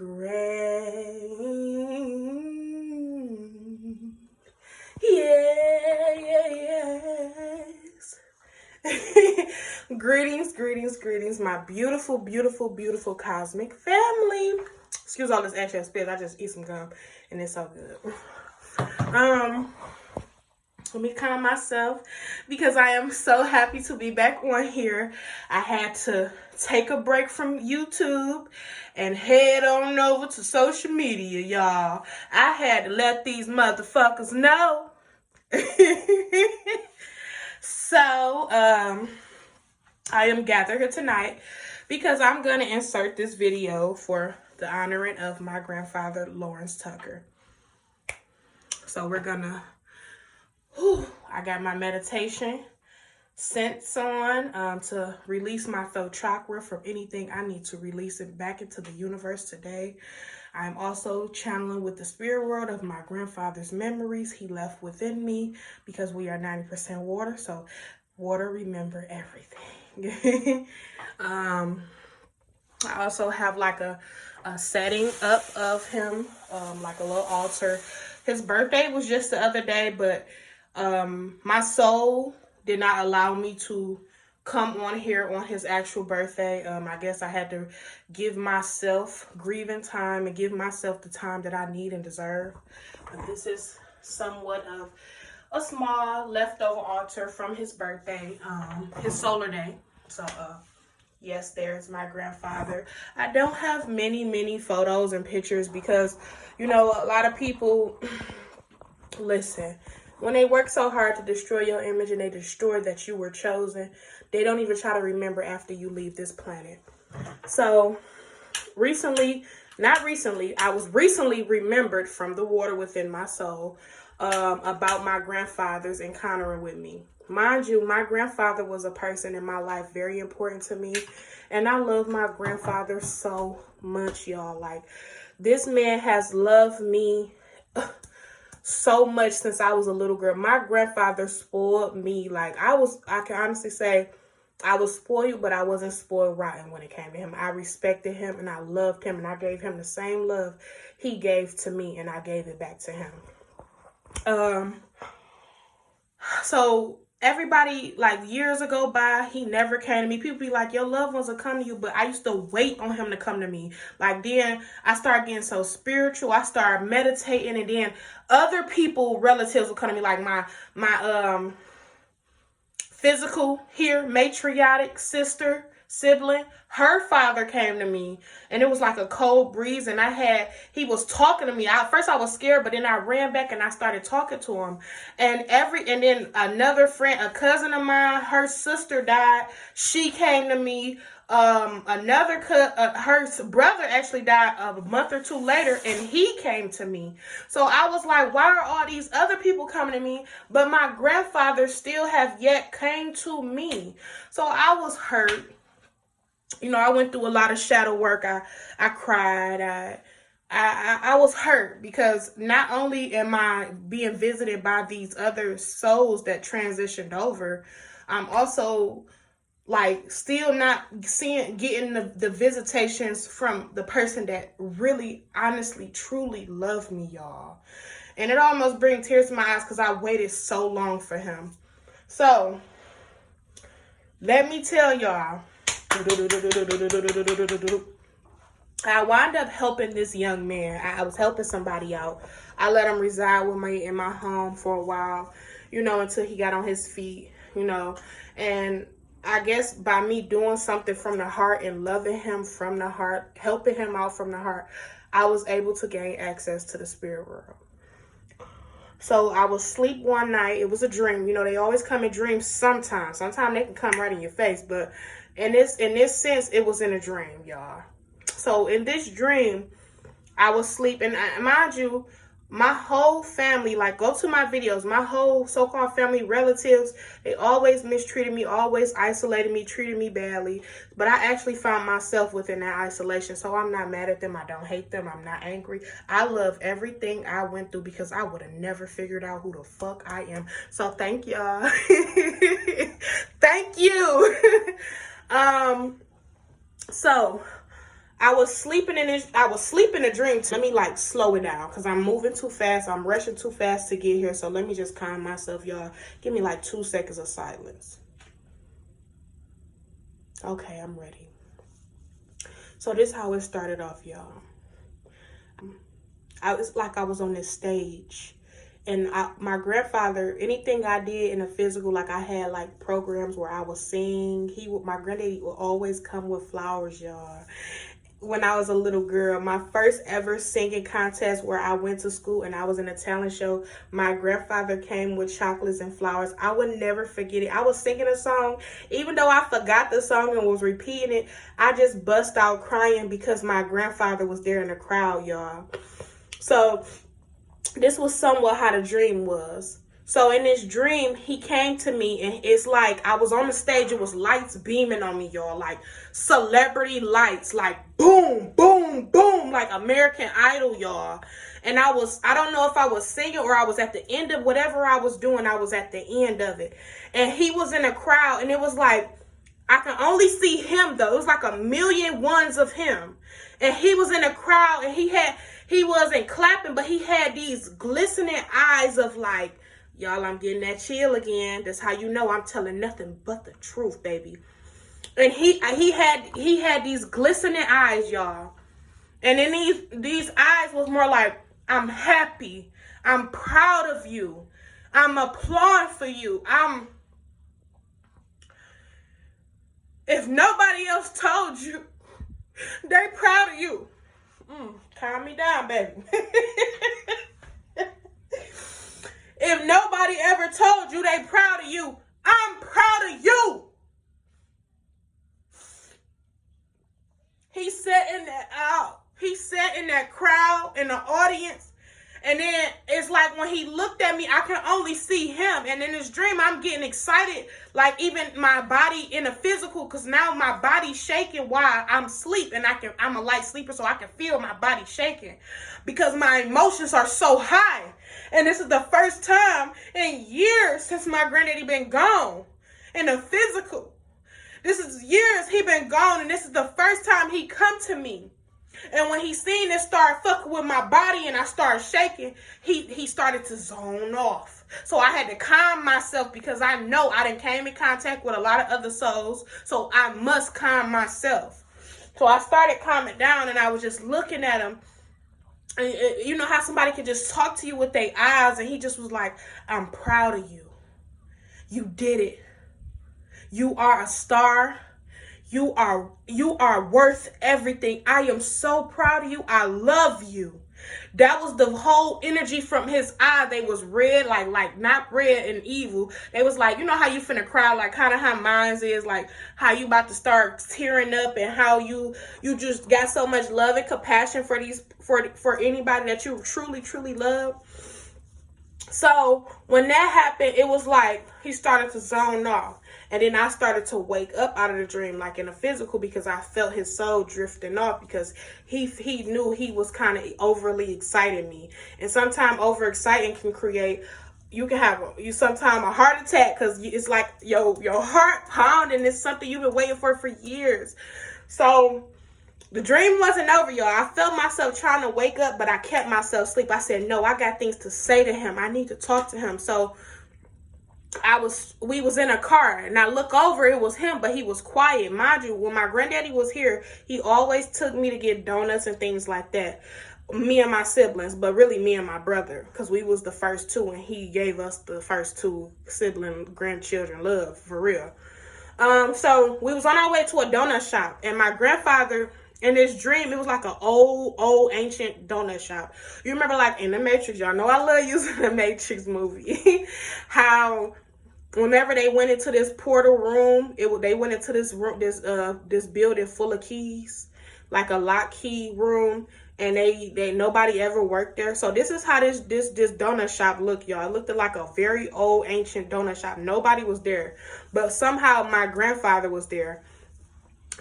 great. Yes. Greetings, my beautiful, beautiful cosmic family. Excuse all this extra spit. I just eat some gum and it's so good. Let me calm myself because I am so happy to be back on here. I had to take a break from YouTube and head on over to social media, y'all. I had to let these motherfuckers know. So, I am gathered here tonight because I'm going to insert this video for the honoring of my grandfather, Lawrence Tucker. So we're going to... I got my meditation scents on to release my throat chakra from anything I need to release it back into the universe today. I'm also channeling with the spirit world of my grandfather's memories he left within me because we are 90% water. So water, remember everything. I also have like a setting up of him, like a little altar. His birthday was just the other day, but my soul did not allow me to come on here on his actual birthday. I guess I had to give myself grieving time and give myself the time that I need and deserve. But this is somewhat of a small leftover altar from his birthday, his solar day. So, yes, there's my grandfather. I don't have many photos and pictures because, you know, a lot of people, listen, when they work so hard to destroy your image and they destroy that you were chosen, they don't even try to remember after you leave this planet. So I was recently remembered from the water within my soul about my grandfather's encountering with me. Mind you, my grandfather was a person in my life very important to me. And I love my grandfather so much, y'all. Like, this man has loved me so much since I was a little girl. My grandfather spoiled me. Like, I can honestly say I was spoiled, but I wasn't spoiled rotten when it came to him. I respected him and I loved him and I gave him the same love he gave to me and I gave it back to him. So everybody, like, years ago by, he never came to me. People be like, your loved ones will come to you, but I used to wait on him to come to me. Like, then I started getting so spiritual. I started meditating, and then other people, relatives, will come to me, like my physical here, matriarch sister, sibling. Her father came to me and it was like a cold breeze, and he was talking to me. First I was scared, but then I ran back and I started talking to him. And then another friend, a cousin of mine, her sister died. She came to me. Her brother actually died a month or two later, and he came to me. So I was like, why are all these other people coming to me, but my grandfather still have yet came to me? So I was hurt. You know, I went through a lot of shadow work. I cried. I was hurt because not only am I being visited by these other souls that transitioned over, I'm also like still not getting the visitations from the person that really, honestly, truly loved me, y'all. And it almost brings tears to my eyes because I waited so long for him. So let me tell y'all, I wound up helping this young man. I was helping somebody out. I let him reside with me in my home for a while, you know, until he got on his feet, you know. And I guess by me doing something from the heart and loving him from the heart, helping him out from the heart, I was able to gain access to the spirit world. So I was asleep one night. It was a dream. You know, they always come in dreams sometimes. Sometimes they can come right in your face, but in this sense, it was in a dream, y'all. So in this dream, I was sleeping. Mind you, my whole family, like, go to my videos, my whole so-called family, relatives, they always mistreated me, always isolated me, treated me badly. But I actually found myself within that isolation. So I'm not mad at them. I don't hate them. I'm not angry. I love everything I went through because I would have never figured out who the fuck I am. So thank y'all. Thank you. So I was sleeping in a dream. Let me like slow it down because I'm moving too fast. I'm rushing too fast to get here. So let me just calm myself, y'all. Give me like 2 seconds of silence. Okay, I'm ready. So this is how it started off, y'all. I was on this stage. And my grandfather, anything I did in the physical, like I had like programs where I would sing. My granddaddy would always come with flowers, y'all. When I was a little girl, my first ever singing contest where I went to school and I was in a talent show, my grandfather came with chocolates and flowers. I would never forget it. I was singing a song, even though I forgot the song and was repeating it, I just bust out crying because my grandfather was there in the crowd, y'all. So this was somewhat how the dream was. So in this dream, he came to me and it's like I was on the stage. It was lights beaming on me, y'all, like celebrity lights, like boom, boom, boom, like American Idol, y'all. And I don't know if I was singing or I was at the end of whatever I was doing. I was at the end of it. And he was in a crowd and it was like, I can only see him though. It was like 1,000,000 of him. And he was in a crowd and he wasn't clapping, but he had these glistening eyes of like, y'all, I'm getting that chill again. That's how you know I'm telling nothing but the truth, baby. And he had these glistening eyes, y'all. And then these eyes was more like, I'm happy. I'm proud of you. I'm applauding for you. If nobody else told you, they proud of you. Calm me down, baby. If nobody ever told you they proud of you, I'm proud of you. He sat in that crowd, in the audience. And then it's like when he looked at me, I can only see him. And in this dream, I'm getting excited. Like even my body in the physical, because now my body's shaking while I'm asleep. And I'm a light sleeper, so I can feel my body shaking. Because my emotions are so high. And this is the first time in years since my granddaddy been gone in the physical. This is years he been gone, and this is the first time he come to me. And when he seen it start fucking with my body and I started shaking, he started to zone off. So I had to calm myself because I know I done came in contact with a lot of other souls. So I must calm myself. So I started calming down and I was just looking at him. And you know how somebody can just talk to you with their eyes, and he just was like, I'm proud of you. You did it. You are a star. You are worth everything. I am so proud of you. I love you. That was the whole energy from his eye. They was red, like not red and evil. They was like, you know how you finna cry, like kind of how mine's is, like how you about to start tearing up, and how you just got so much love and compassion for anybody that you truly, truly love. So when that happened, it was like he started to zone off. And then I started to wake up out of the dream, like in a physical, because I felt his soul drifting off, because he knew he was kind of overly exciting me. And sometimes overexciting can create, you can have sometimes a heart attack, because it's like your heart pounding is something you've been waiting for years. So the dream wasn't over, y'all. I felt myself trying to wake up, but I kept myself asleep. I said, no, I got things to say to him. I need to talk to him. So we was in a car, and I look over, it was him, but he was quiet. Mind you, when my granddaddy was here, he always took me to get donuts and things like that. Me and my siblings, but really me and my brother, because we was the first two, and he gave us the first two sibling grandchildren love, for real. So we was on our way to a donut shop, and my grandfather, in this dream, it was like an old ancient donut shop. You remember, like in the Matrix, y'all know I love using the Matrix movie. How whenever they went into this portal room, they went into this room, this building full of keys, like a lock key room, and they nobody ever worked there. So this is how this donut shop looked, y'all. It looked like a very old ancient donut shop. Nobody was there, but somehow my grandfather was there.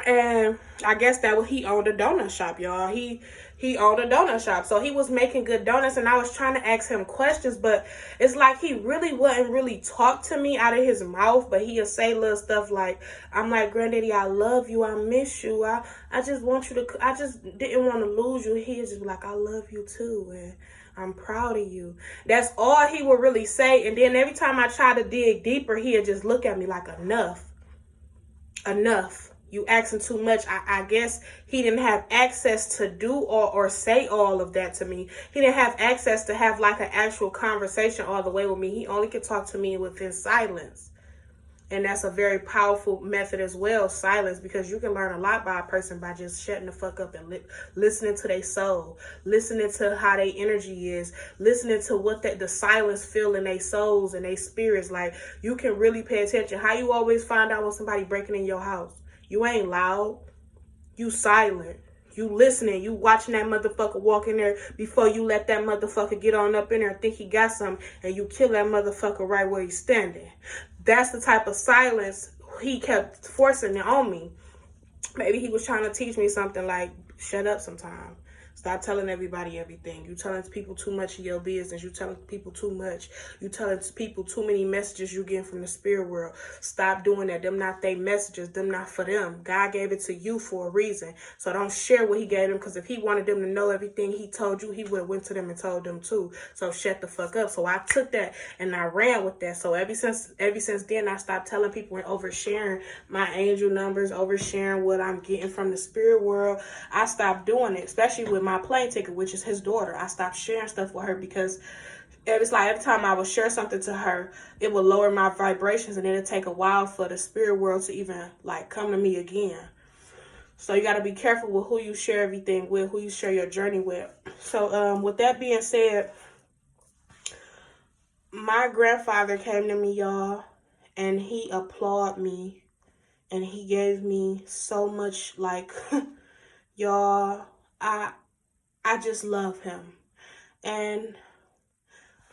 And I guess that he owned a donut shop, y'all. He he owned a donut shop. So he was making good donuts, and I was trying to ask him questions, but it's like he really wouldn't really talk to me out of his mouth, but he'll say little stuff like, I'm like, Granddaddy, I love you, I miss you, I just want you to, I just didn't want to lose you. He was just like, I love you too, and I'm proud of you. That's all he would really say. And then every time I try to dig deeper, he'd just look at me like, enough. You asking too much. I guess he didn't have access to do or say all of that to me. He didn't have access to have like an actual conversation all the way with me. He only could talk to me within silence. And that's a very powerful method as well, silence, because you can learn a lot by a person by just shutting the fuck up and listening to their soul, listening to how their energy is, listening to what the silence feel in their souls and their spirits. Like, you can really pay attention. How you always find out when somebody breaking in your house? You ain't loud. You silent. You listening. You watching that motherfucker walk in there before you let that motherfucker get on up in there and think he got something, and you kill that motherfucker right where he's standing. That's the type of silence he kept forcing it on me. Maybe he was trying to teach me something like, shut up sometime. Stop telling everybody everything. You telling people too much of your business. You telling people too much. You telling people too many messages you getting from the spirit world. Stop doing that. Them not they messages. Them not for them. God gave it to you for a reason. So don't share what he gave them, because if he wanted them to know everything he told you, he would have went to them and told them too. So shut the fuck up. So I took that and I ran with that. So ever since then, I stopped telling people and oversharing my angel numbers, oversharing what I'm getting from the spirit world. I stopped doing it, especially with my plane ticket, which is his daughter. I stopped sharing stuff with her because it's like every time I would share something to her, it would lower my vibrations, and it'd take a while for the spirit world to even like come to me again. So you got to be careful with who you share everything with, who you share your journey with. So with that being said, my grandfather came to me, y'all, and he applauded me, and he gave me so much, like, y'all, I just love him. And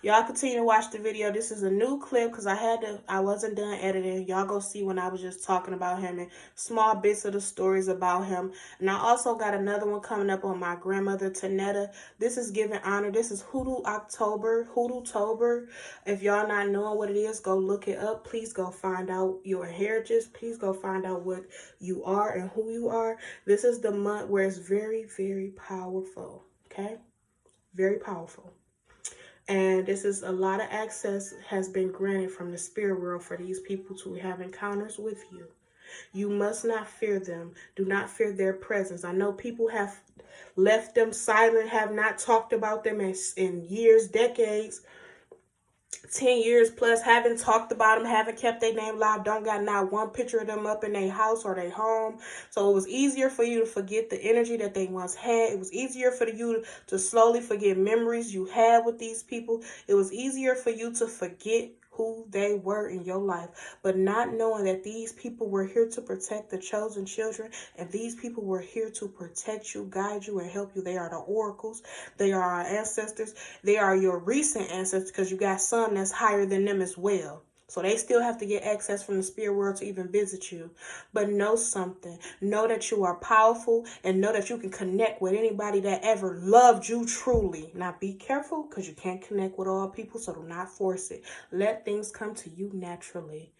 y'all continue to watch the video. This is a new clip because I wasn't done editing. Y'all go see when I was just talking about him and small bits of the stories about him. And I also got another one coming up on my grandmother, Tanetta. This is giving honor. This is Hoodoo-tober. If y'all not knowing what it is, go look it up. Please go find out your heritage. Please go find out what you are and who you are. This is the month where it's very, very powerful. Okay? Very powerful. And this is a lot of access has been granted from the spirit world for these people to have encounters with you. You must not fear them. Do not fear their presence. I know people have left them silent, have not talked about them in years, decades, 10 years plus, haven't talked about them, haven't kept their name alive, don't got not one picture of them up in their house or their home. So it was easier for you to forget the energy that they once had. It was easier for you to slowly forget memories you had with these people. It was easier for you to forget who they were in your life, but not knowing that these people were here to protect the chosen children, and these people were here to protect you, guide you, and help you. They are the oracles. They are our ancestors. They are your recent ancestors, because you got some that's higher than them as well. So they still have to get access from the spirit world to even visit you. But know something. Know that you are powerful, and know that you can connect with anybody that ever loved you truly. Now be careful, because you can't connect with all people, so do not force it. Let things come to you naturally.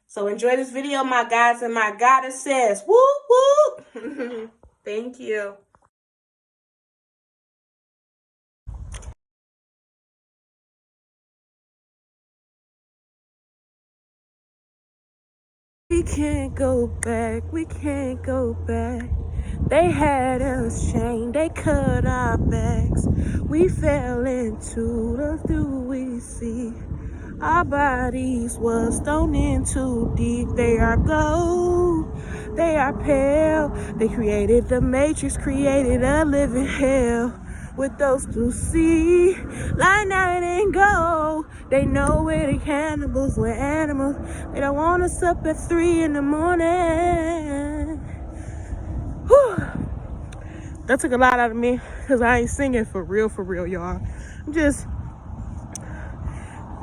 So enjoy this video, my guys and my goddesses. Woo woo. Thank you. We can't go back, we can't go back. They had us chained, they cut our backs. We fell into the do we see. Our bodies was thrown in too deep. They are gold, they are pale. They created the matrix, created a living hell. With those to see, like night and go. They know we're the cannibals, we're animals. They don't want us up at 3 in the morning. Whew. That took a lot out of me, because I ain't singing for real, y'all. I'm just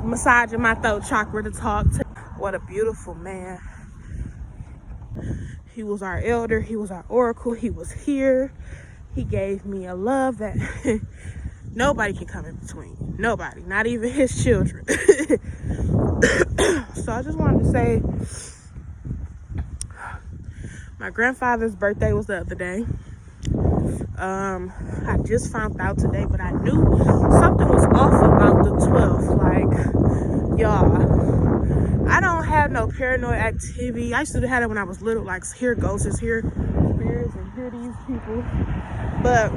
massaging my throat chakra to talk to. What a beautiful man. He was our elder, he was our oracle, he was here. He gave me a love that nobody can come in between. Nobody, not even his children. So I just wanted to say, my grandfather's birthday was the other day. I just found out today, but I knew something was off about the 12th. Like, y'all, I don't have no paranoid activity. I used to have it when I was little, like hear ghosts, hear spirits, and hear these people. But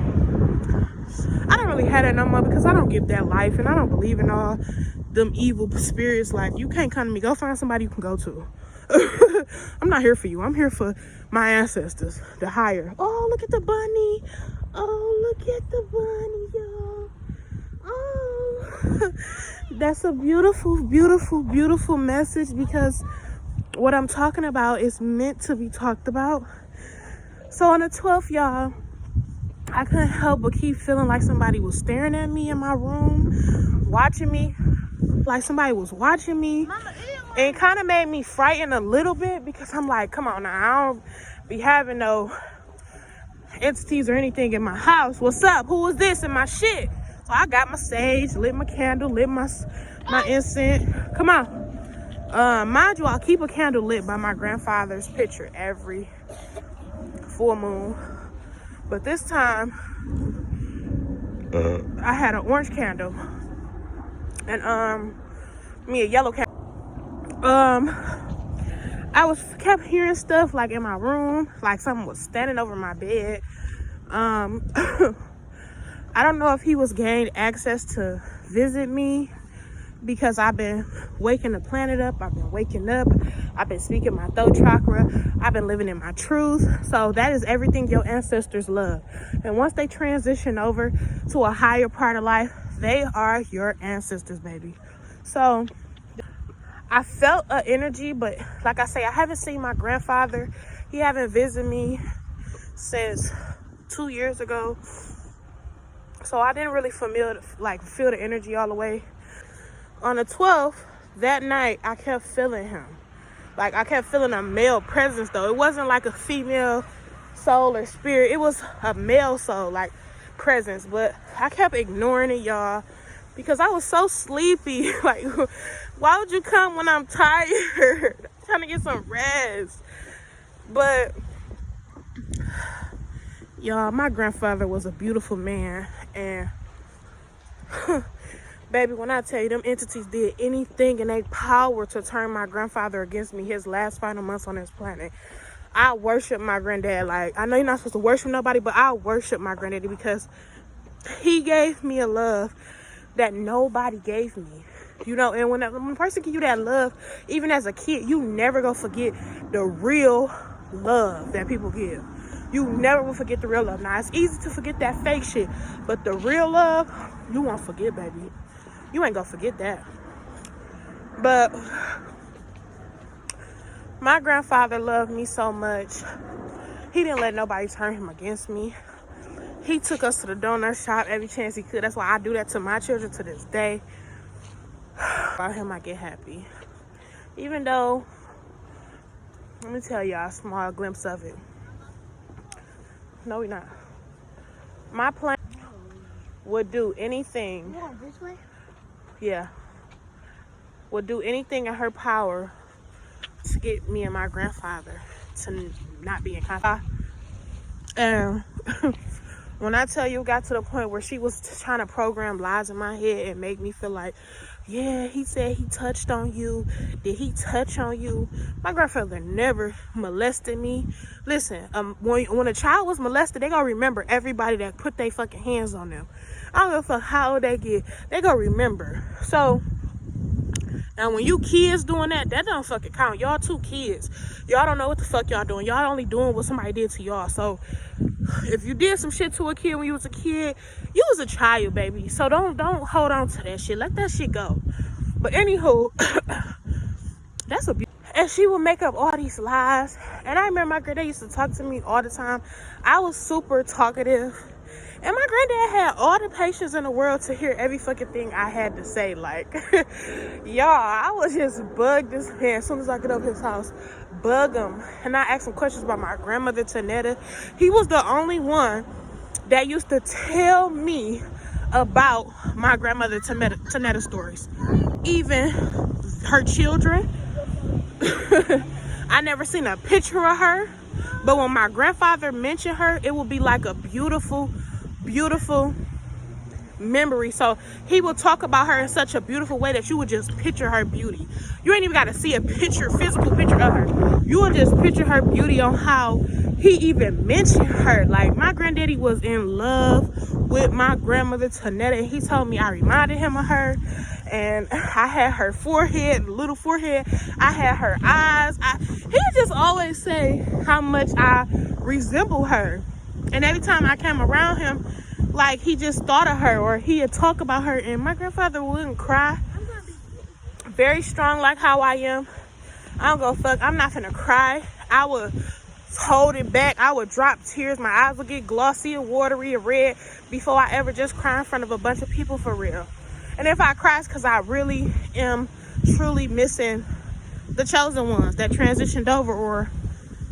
I don't really have that no more because I don't give that life, and I don't believe in all them evil spirits. Like, you can't come to me. Go find somebody you can go to. I'm not here for you. I'm here for my ancestors, the higher. Oh, look at the bunny. Oh, look at the bunny, y'all. Oh, that's a beautiful, beautiful, beautiful message, because what I'm talking about is meant to be talked about. So on the 12th, y'all, I couldn't help but keep feeling like somebody was staring at me in my room, watching me, like somebody was watching me. And it kind of made me frightened a little bit, because I'm like, come on now, I don't be having no entities or anything in my house. What's up? Who is this in my shit? So I got my sage, lit my candle, lit my incense. Come on. Mind you, I'll keep a candle lit by my grandfather's picture every full moon. But this time, I had an orange candle and a yellow candle. I kept hearing stuff like in my room, like someone was standing over my bed. I don't know if he was gained access to visit me, because I've been waking the planet up. I've been waking up. I've been speaking my throat chakra. I've been living in my truth. So that is everything your ancestors love. And once they transition over to a higher part of life, they are your ancestors, baby. So I felt an energy, but like I say, I haven't seen my grandfather. He haven't visited me since 2 years ago. So I didn't really feel the energy all the way. On the 12th, that night, I kept feeling him. Like, I kept feeling a male presence, though. It wasn't like a female soul or spirit. It was a male soul, like, presence. But I kept ignoring it, y'all, because I was so sleepy. Like, why would you come when I'm tired? I'm trying to get some rest. But y'all, my grandfather was a beautiful man. And baby, when I tell you, them entities did anything in their power to turn my grandfather against me his last final months on this planet. I worship my granddad. Like, I know you're not supposed to worship nobody, but I worship my granddaddy, because he gave me a love that nobody gave me. You know, and when a person give you that love, even as a kid, you never gonna forget the real love that people give. You never will forget the real love. Now, it's easy to forget that fake shit, but the real love, you won't forget, baby. You ain't gonna forget that. But my grandfather loved me so much. He didn't let nobody turn him against me. He took us to the donut shop every chance he could. That's why I do that to my children to this day. About him, I get happy. Even though, let me tell y'all a small glimpse of it. No, we're not. My plan would do anything. Yeah, this way? Yeah. Would do anything in her power to get me and my grandfather to not be in contact. And when I tell you, it got to the point where she was trying to program lies in my head and make me feel like, yeah, he said he touched on you. Did he touch on you? My grandfather never molested me. Listen, when a child was molested, they gonna remember everybody that put their fucking hands on them. I don't give a fuck how old they get. They gonna remember. So, and when you kids doing that don't fucking count. Y'all two kids. Y'all don't know what the fuck y'all doing. Y'all only doing what somebody did to y'all. So, if you did some shit to a kid when you was a kid, you was a child, baby. So don't hold on to that shit. Let that shit go. But anywho, that's a beautiful. And she would make up all these lies. And I remember my granddad used to talk to me all the time. I was super talkative. And my granddad had all the patience in the world to hear every fucking thing I had to say. Like, y'all, I was just bugged this man as soon as I get up his house. Bug him. And I asked him questions about my grandmother, Tanetta. He was the only one that used to tell me about my grandmother Tanetta stories. Even her children. I never seen a picture of her, but when my grandfather mentioned her, it would be like a beautiful, beautiful memory. So he would talk about her in such a beautiful way that you would just picture her beauty. You ain't even got to see a physical picture of her. You would just picture her beauty on how he even mentioned her. Like, my granddaddy was in love with my grandmother Tanetta, and he told me I reminded him of her. And I had her forehead, little forehead. I had her eyes. He just always say how much I resemble her. And every time I came around him, like, he just thought of her, or he'd talk about her. And my grandfather wouldn't cry. Very strong like how I am. I don't go fuck. I'm not finna cry. I would hold it back. I would drop tears. My eyes would get glossy and watery and red before I ever just cry in front of a bunch of people, for real. And if I cry, it's because I really am truly missing the chosen ones that transitioned over, or,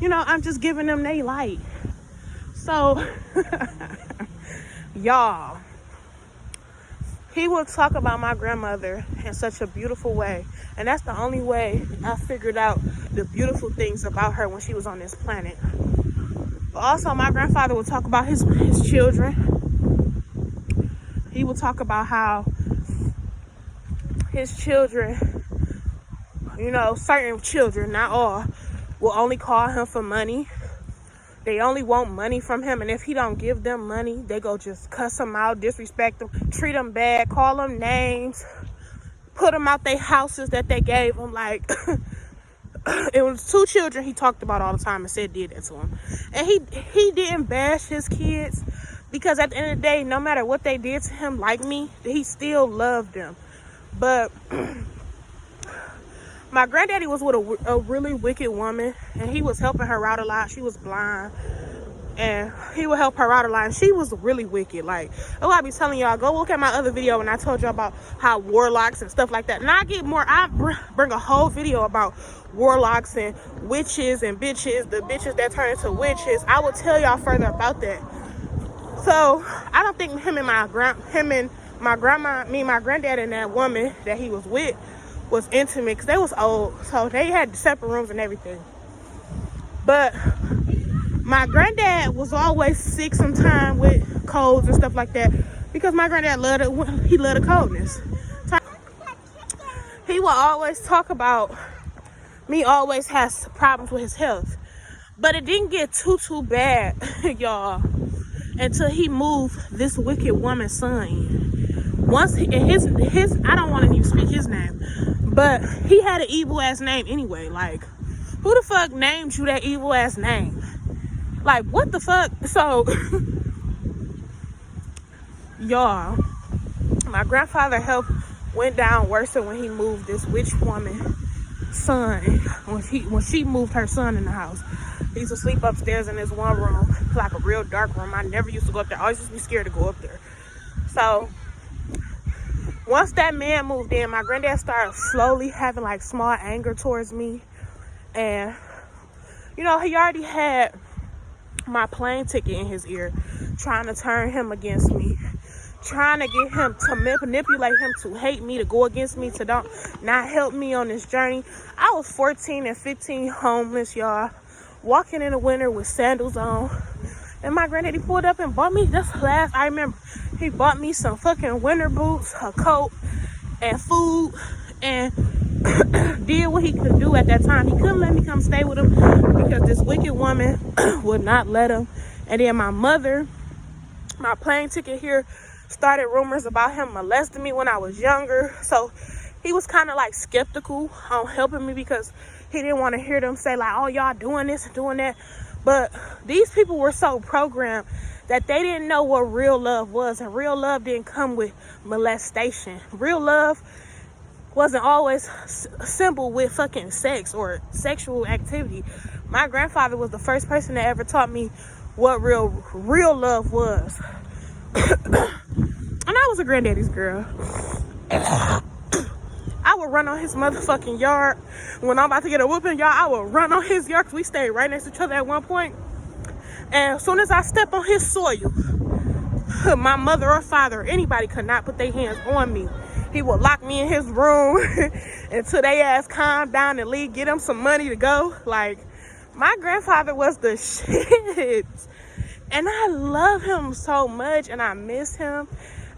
you know, I'm just giving them their light. So, y'all, he will talk about my grandmother in such a beautiful way. And that's the only way I figured out the beautiful things about her when she was on this planet. But also, my grandfather would talk about his children. He would talk about how his children, you know, certain children, not all, will only call him for money. They only want money from him, and if he don't give them money, they go just cuss him out, disrespect him, treat him bad, call them names, put them out their houses that they gave him. Like, it was 2 children he talked about all the time and said did that to him. And he didn't bash his kids, because at the end of the day, no matter what they did to him, like me, he still loved them. But my granddaddy was with a really wicked woman, and he was helping her out a lot. She was blind, and he would help her out a lot, and she was really wicked. Like, oh, I be telling y'all, go look at my other video when I told y'all about how warlocks and stuff like that. And I bring a whole video about warlocks and witches and bitches, the bitches that turn into witches. I will tell y'all further about that. So I don't think my granddad and that woman that he was with was intimate, because they was old, so they had separate rooms and everything. But my granddad was always sick sometime with colds and stuff like that, because my granddad loved the coldness. So he would always talk about me always has problems with his health, but it didn't get too bad, y'all, until he moved this wicked woman's son in. Once his I don't want to even speak his name, but he had an evil ass name anyway. Like, who the fuck named you that evil ass name? Like, what the fuck? So, y'all, my grandfather health went down worse when he moved this witch woman son, when she moved her son in the house. He used to sleep upstairs in this one room, like a real dark room. I never used to go up there. I always used to be scared to go up there. So once that man moved in, my granddad started slowly having like small anger towards me. And, you know, he already had my plane ticket in his ear, trying to turn him against me, trying to get him to manipulate him to hate me, to go against me, to not help me on this journey. I was 14 and 15, homeless, y'all, walking in the winter with sandals on. And my granddaddy pulled up and bought me, I remember, he bought me some fucking winter boots, a coat, and food, and did what he could do at that time. He couldn't let me come stay with him because this wicked woman would not let him. And then my mother, my plane ticket here, started rumors about him molesting me when I was younger. So he was kind of like skeptical on helping me, because he didn't want to hear them say like, oh, y'all doing this and doing that. But these people were so programmed that they didn't know what real love was. And real love didn't come with molestation. Real love wasn't always simple with fucking sex or sexual activity. My grandfather was the first person that ever taught me what real love was. And I was a granddaddy's girl. I would run on his motherfucking yard. When I'm about to get a whooping, y'all, I would run on his yard, because we stayed right next to each other at one point. And as soon as I step on his soil, my mother or father or anybody could not put their hands on me. He would lock me in his room until they ass calm down and leave, get him some money to go. Like, my grandfather was the shit. And I love him so much, and I miss him.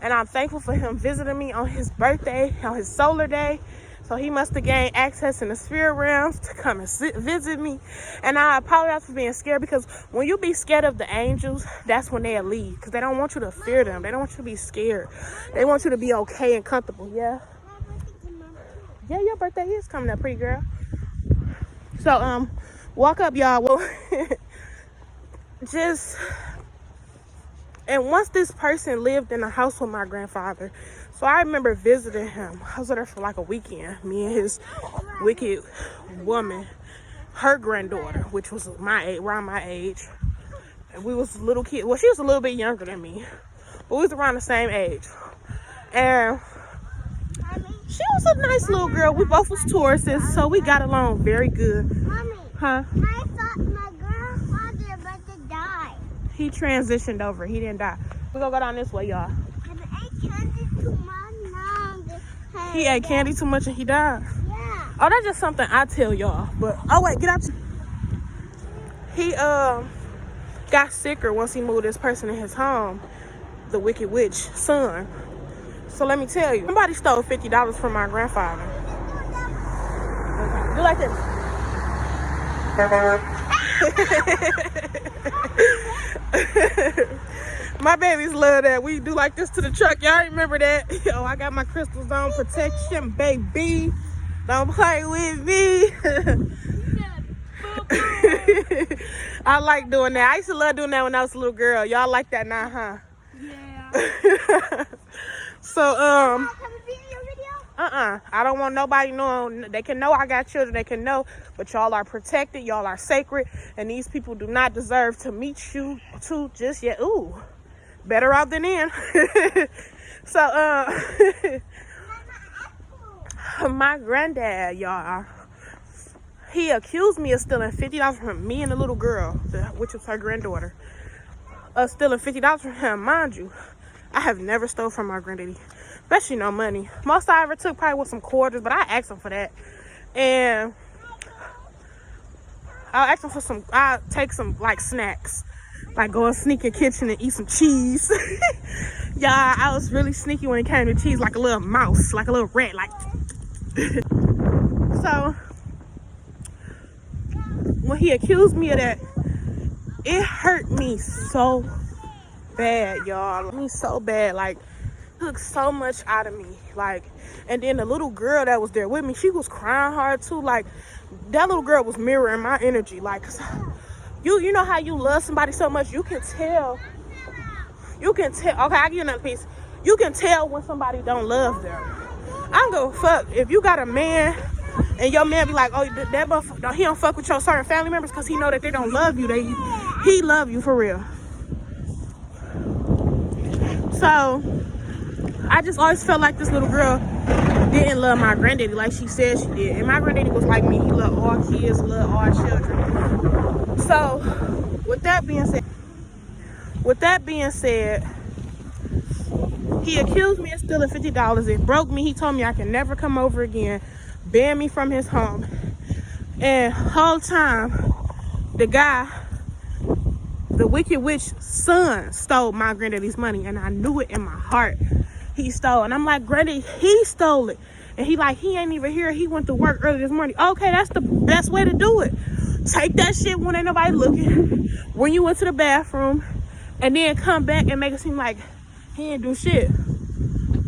And I'm thankful for him visiting me on his birthday, on his solar day. So he must have gained access in the spirit realms to come and visit me. And I apologize for being scared, because when you be scared of the angels, that's when they'll leave. Because they don't want you to fear them. They don't want you to be scared. They want you to be okay and comfortable. Yeah. Yeah, your birthday is coming up, pretty girl. So, walk up, y'all. Well, and once this person lived in a house with my grandfather, so I remember visiting him. I was there for like a weekend. Me and his wicked woman, her granddaughter, which was my age, around my age. And we was little kids. Well, she was a little bit younger than me, but we was around the same age. And she was a nice little girl. We both was Tauruses, so we got along very good. Mommy, huh? I thought my grandfather about to die. He transitioned over. He didn't die. We're gonna go down this way, y'all. He ate candy too much and he died. Yeah. Oh, that's just something I tell y'all. But oh wait, get out. He got sicker once he moved this person in his home, the Wicked Witch son. So let me tell you, somebody stole $50 from my grandfather. Okay. Do like this. My babies love that. We do like this to the truck. Y'all remember that? Yo, I got my crystals on protection, baby. Don't play with me. I like doing that. I used to love doing that when I was a little girl. Y'all like that now, huh? Yeah. So, I don't want nobody knowing. They can know I got children. They can know. But y'all are protected. Y'all are sacred. And these people do not deserve to meet you too just yet. Ooh. Better out than in. So, my granddad, y'all, he accused me of stealing $50 from me and the little girl, which was her granddaughter, of stealing $50 from him. Mind you, I have never stole from my granddaddy, especially no money. Most I ever took probably was some quarters, but I asked him for that. And I'll ask him for some, I'll take some like snacks. Like go and sneak in the kitchen and eat some cheese. Yeah, I was really sneaky when it came to cheese, like a little mouse, like a little rat, like. So when he accused me of that, it hurt me so bad, y'all. Me so bad, like took so much out of me, like. And then the little girl that was there with me, she was crying hard too. Like that little girl was mirroring my energy, like. You know how you love somebody so much, you can tell. Okay, I'll give you another piece. You can tell when somebody don't love them. I don't give a fuck if you got a man and your man be like, oh, that motherfucker, he don't fuck with your certain family members because he know that they don't love you. He love you for real. So I just always felt like this little girl didn't love my granddaddy like she said she did. And my granddaddy was like me. He loved all kids, loved all children. So with that being said, he accused me of stealing $50. It broke me. He told me I can never come over again, banned me from his home. And whole time, the guy, the Wicked Witch son, stole my granddaddy's money, and I knew it in my heart. He stole, and I'm like, Granddaddy, he stole it. And he ain't even here. He went to work early this morning. Okay, that's the best way to do it. Take that shit when ain't nobody looking, when you went to the bathroom, and then come back and make it seem like he didn't do shit.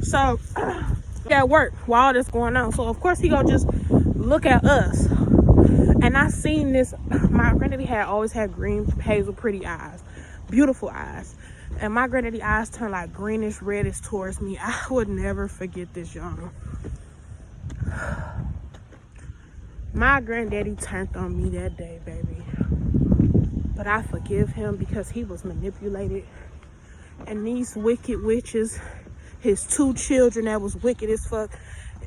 So, at work while all this going on. So, of course, he gonna just look at us. And I seen this. My granddaddy always had green, hazel, pretty eyes. Beautiful eyes. And my granddaddy eyes turned like greenish, reddish towards me. I would never forget this, y'all. My granddaddy turned on me that day, baby. But I forgive him because he was manipulated. And these wicked witches, his two children that was wicked as fuck,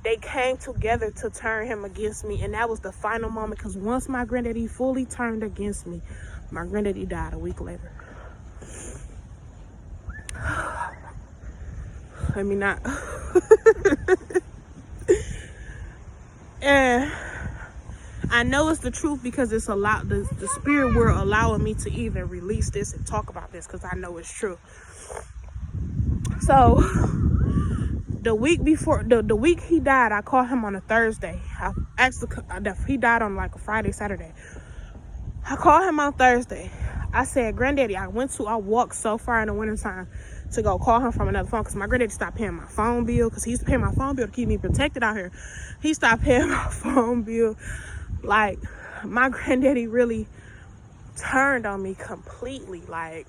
they came together to turn him against me. And that was the final moment, because once my granddaddy fully turned against me, my granddaddy died a week later. let me not. And I know it's the truth because it's the spirit world allowing me to even release this and talk about this because I know it's true. So the week before, the week he died, I called him on a Thursday. I asked he died on like a Friday, Saturday. I called him on Thursday. I said, Granddaddy, I walked so far in the wintertime to go call him from another phone because my granddaddy stopped paying my phone bill because he used to pay my phone bill to keep me protected out here. He stopped paying my phone bill. Like, my granddaddy really turned on me completely. Like,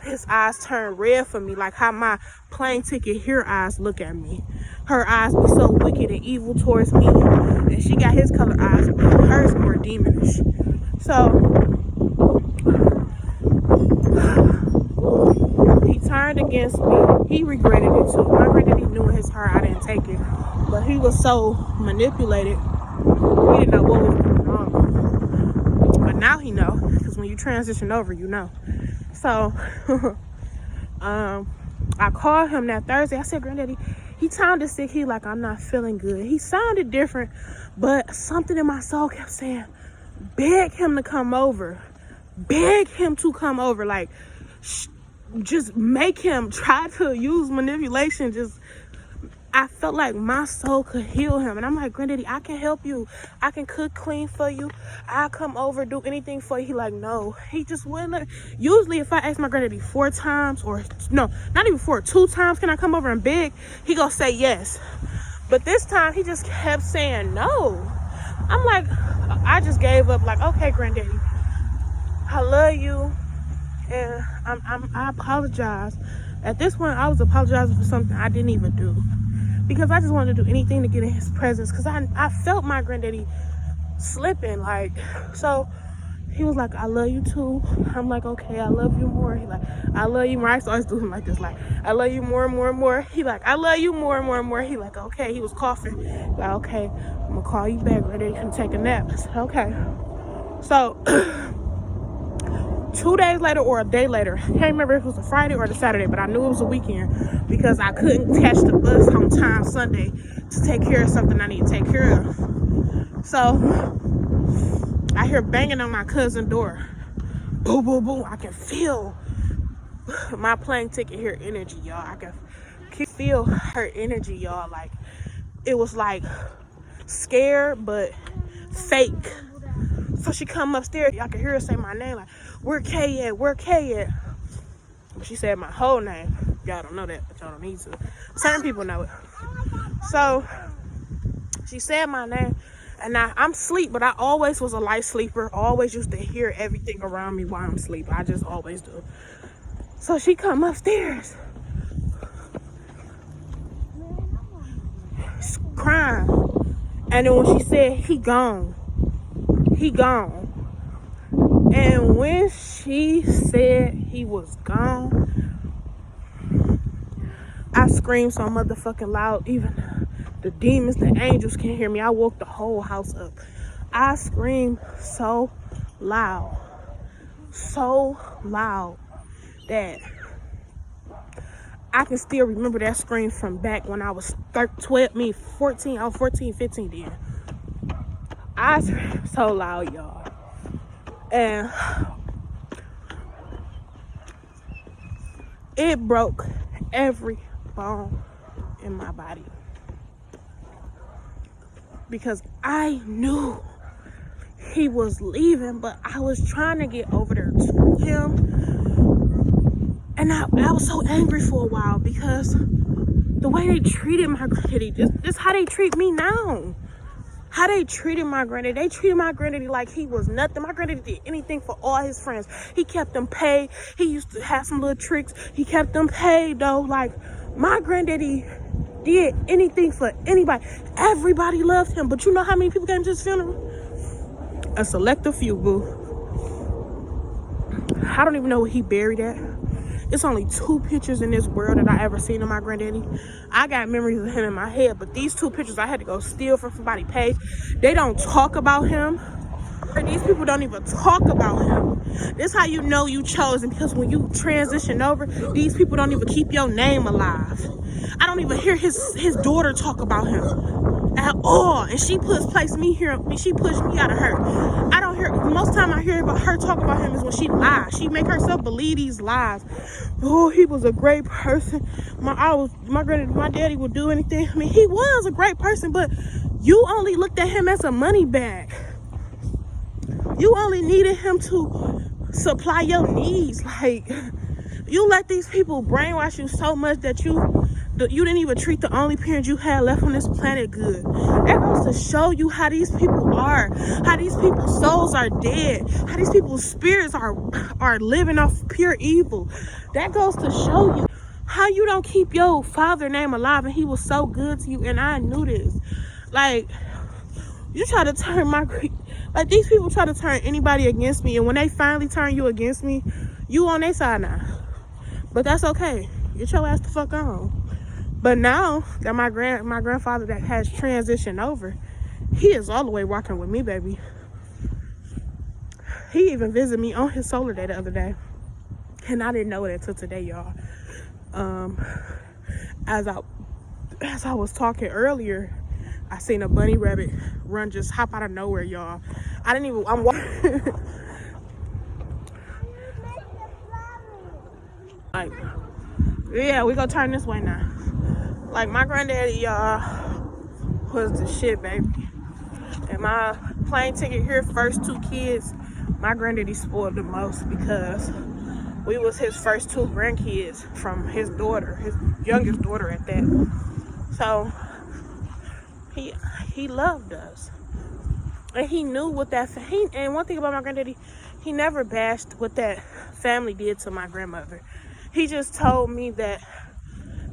his eyes turned red for me, like how my plane ticket here eyes look at me. Her eyes be so wicked and evil towards me, and she got his color eyes, but hers more demonish. So he turned against me. He regretted it too. My granddaddy knew in his heart I didn't take it, but he was so manipulated. He didn't know what was going on, but now he know, because when you transition over, you know. So I called him that Thursday. I said, Granddaddy, he sounded sick. He like, I'm not feeling good. He sounded different, but something in my soul kept saying, beg him to come over. Beg him to come over. Like, just make him try to use manipulation. I felt like my soul could heal him. And I'm like, Granddaddy, I can help you. I can cook, clean for you. I'll come over, do anything for you. He like, no. He just wouldn't. Usually if I ask my granddaddy 4 times, or no, not even 4, 2 times, can I come over and beg? He gonna say yes. But this time he just kept saying no. I'm like, I just gave up. Like, okay, Granddaddy, I love you. And I apologize. At this point, I was apologizing for something I didn't even do. Because I just wanted to do anything to get in his presence. Because I felt my granddaddy slipping. Like, so he was like, I love you too. I'm like, okay, I love you more. He like, I love you more. I always do him like this. Like, I love you more and more and more. He like, I love you more and more and more. He like, okay. He was coughing. Like, okay, I'm going to call you back. Granddaddy can take a nap. I said, okay. So 2 days later or a day later, I can't remember if it was a Friday or the Saturday, but I knew it was a weekend because I couldn't catch the bus on time Sunday to take care of something I need to take care of. So I hear banging on my cousin's door. Boom, boom, boom. I can feel my plane ticket here energy, y'all. I can feel her energy, y'all. Like, it was like scared but fake. So she come upstairs. I can hear her say my name, like, where Kay at? Where Kay at? She said my whole name. Y'all don't know that, but y'all don't need to. Certain people know it. So she said my name, and I'm asleep, but I always was a light sleeper. Always used to hear everything around me while I'm asleep. I just always do. So she come upstairs, crying, and then when she said he gone. And when she said he was gone, I screamed so motherfucking loud. Even the demons, the angels can't hear me. I woke the whole house up. I screamed so loud that I can still remember that scream from back when I was 14. I was 14, 15 then. I screamed so loud, y'all. And it broke every bone in my body. Because I knew he was leaving, but I was trying to get over there to him. And I was so angry for a while because the way they treated my granddaddy, this how they treat me now. How they treated my granddaddy. They treated my granddaddy like he was nothing. My granddaddy did anything for all his friends. He kept them paid. He used to have some little tricks. He kept them paid though. Like, my granddaddy did anything for anybody. Everybody loved him. But you know how many people came to his funeral? A selective few, boo. I don't even know where he buried at. It's only 2 pictures in this world that I ever seen of my granddaddy. I got memories of him in my head, but these 2 pictures I had to go steal from somebody's page. They don't talk about him. These people don't even talk about him. This how you know you chosen, because when you transition over, these people don't even keep your name alive. I don't even hear his daughter talk about him at all, and she placed me here. She pushed me out of her. I don't hear. Most time I hear about her talk about him is when she lies. She make herself believe these lies. Oh, he was a great person. My daddy would do anything. I mean, he was a great person, but you only looked at him as a money bag. You only needed him to supply your needs. Like, you let these people brainwash you so much that you didn't even treat the only parent you had left on this planet good. That goes to show you how these people are, how these people's souls are dead, how these people's spirits are living off pure evil. That goes to show you how you don't keep your father's name alive, and he was so good to you, and I knew this. Like, you try to turn these people try to turn anybody against me, and when they finally turn you against me, you on their side now. But that's okay. Get your ass the fuck on. But now that my grandfather that has transitioned over, he is all the way rocking with me, baby. He even visited me on his solar day the other day, and I didn't know it until today, y'all. As I was talking earlier, I seen a bunny rabbit just hop out of nowhere, y'all. I'm walking. Like, yeah, we gonna turn this way now. Like, my granddaddy, y'all, was the shit, baby. And my plane ticket here, first 2 kids, my granddaddy spoiled the most, because we was his first 2 grandkids from his daughter, his youngest daughter at that. So he loved us, and he knew what and one thing about my granddaddy, he never bashed what that family did to my grandmother. He just told me that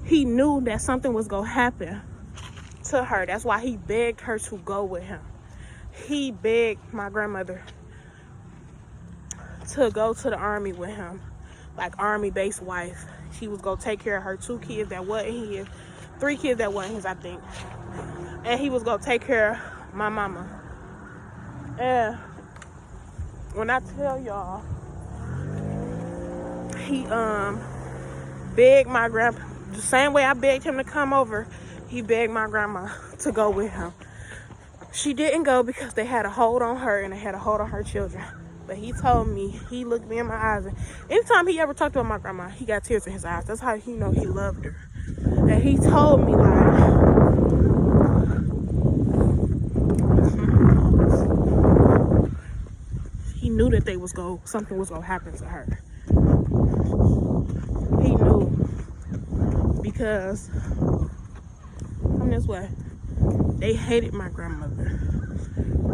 he knew that something was gonna happen to her. That's why he begged her to go with him. He begged my grandmother to go to the army with him, like army-based wife. She was gonna take care of her 2 kids that wasn't his, 3 kids that wasn't his, I think. And he was gonna take care of my mama. And when I tell y'all, he begged my grandpa, the same way I begged him to come over, he begged my grandma to go with him. She didn't go because they had a hold on her, and they had a hold on her children. But he told me, he looked me in my eyes, and anytime he ever talked about my grandma, he got tears in his eyes. That's how he know he loved her. And he told me, like, he knew that something was gonna happen to her. He knew, because from this way, they hated my grandmother.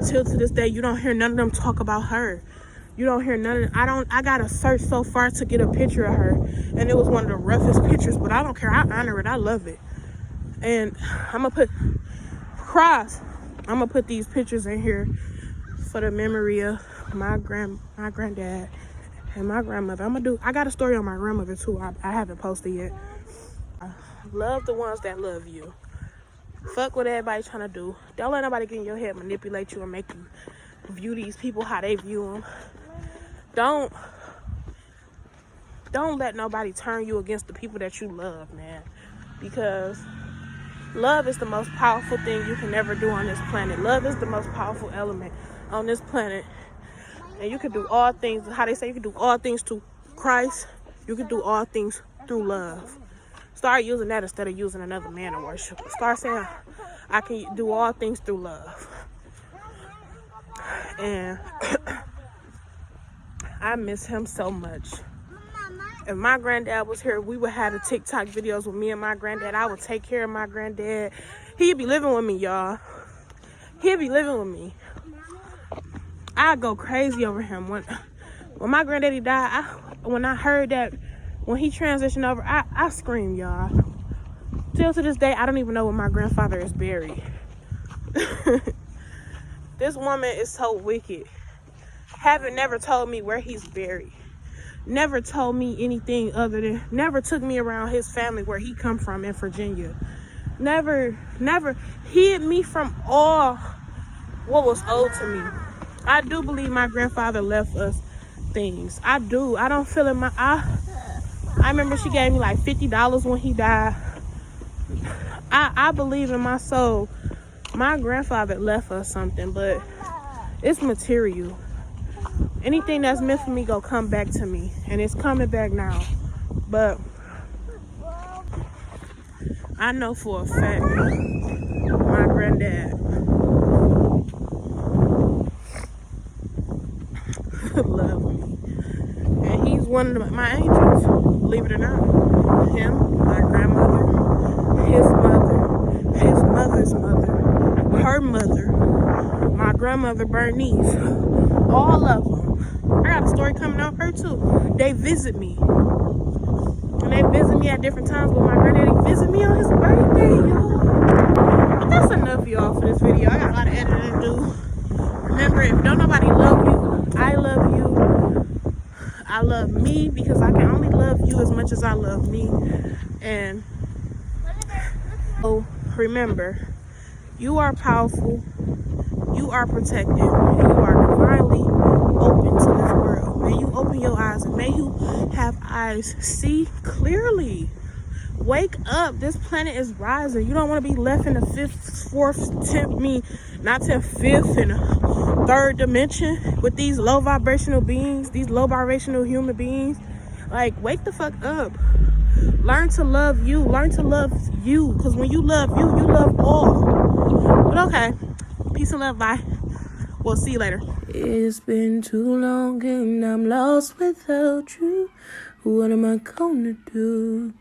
Till to this day, you don't hear none of them talk about her. You don't hear none of I gotta search so far to get a picture of her, and it was one of the roughest pictures, but I don't care. I honor it. I love it. And I'm gonna put these pictures in here for the memory of my granddad and my grandmother. I got a story on my grandmother too. I haven't posted yet. Love the ones that love you. Fuck what everybody's trying to do. Don't let nobody get in your head, manipulate you, and make you view these people how they view them. Don't let nobody turn you against the people that you love, man. Because love is the most powerful thing you can ever do on this planet. Love is the most powerful element on this planet. And you can do all things, how they say, you can do all things through Christ. You can do all things through love. Start using that instead of using another man to worship. Start saying, I can do all things through love. And I miss him so much. If my granddad was here, we would have the TikTok videos with me and my granddad. I would take care of my granddad. He'd be living with me, y'all. He'd be living with me. I'd go crazy over him. When my granddaddy died, when I heard that, when he transitioned over, I screamed, y'all. Till to this day, I don't even know where my grandfather is buried. This woman is so wicked. Haven't never told me where he's buried. Never told me anything other than, never took me around his family where he come from in Virginia. Never hid me from all what was owed to me. I do believe my grandfather left us things. I do. I don't feel in my... I remember she gave me like $50 when he died. I believe in my soul. My grandfather left us something, but it's material. Anything that's meant for me gonna come back to me, and it's coming back now. But I know for a fact my granddad loved me, and he's one of my angels, believe it or not. Him, my grandmother, his mother, his mother's mother, her mother, my grandmother Bernice, all of them. I got a story coming on her too. They visit me. And they visit me at different times, but my granddaddy visit me on his birthday, y'all. But that's enough, y'all, for this video. I got a lot of editing to do. Remember, if don't nobody love you, I love you. I love me because I can only love you as much as I love me. And so remember, you are powerful, you are protected, and you are divinely open to this world. May you open your eyes and may you have eyes see clearly. Wake up. This planet is rising. You don't want to be left in the 5th, 4th, 10th, not 10th, 5th, and 3rd dimension with these low vibrational beings, these low vibrational human beings. Like, wake the fuck up. Learn to love you. Learn to love you. Because when you love you, you love all. But okay. Peace and love. Bye. We'll see you later. It's been too long and I'm lost without you. What am I gonna do?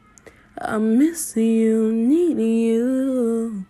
I'm missing you, needing you.